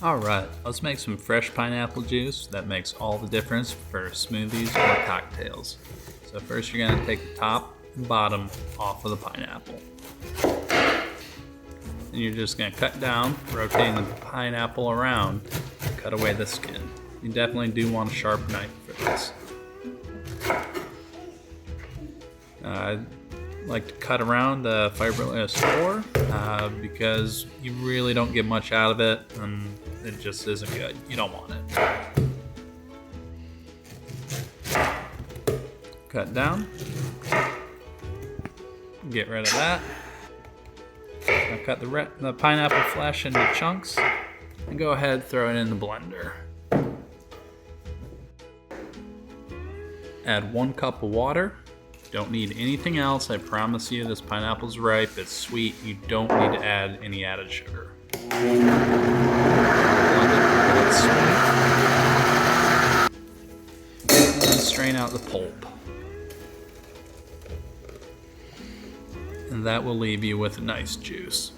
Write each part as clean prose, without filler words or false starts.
Alright, let's make some fresh pineapple juice that makes all the difference for smoothies or cocktails. So first you're going to take the top and bottom off of the pineapple. And you're just going to cut down, rotating the pineapple around, cut away the skin. You definitely do want a sharp knife for this. I like to cut around the fibrous core because you really don't get much out of it and it just isn't good. You don't want it. Cut down. Get rid of that. Now cut the pineapple flesh into chunks and go ahead and throw it in the blender. Add 1 cup of water. Don't need anything else. I promise you this pineapple's ripe, it's sweet. You don't need to add any added sugar. Blend it until it's sweet. And strain out the pulp. And that will leave you with a nice juice.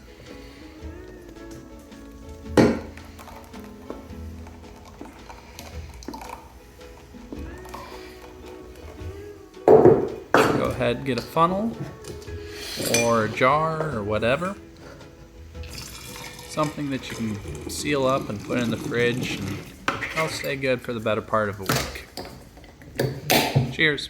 Go ahead, get a funnel or a jar or whatever. Something that you can seal up and put in the fridge and it'll stay good for the better part of a week. Cheers.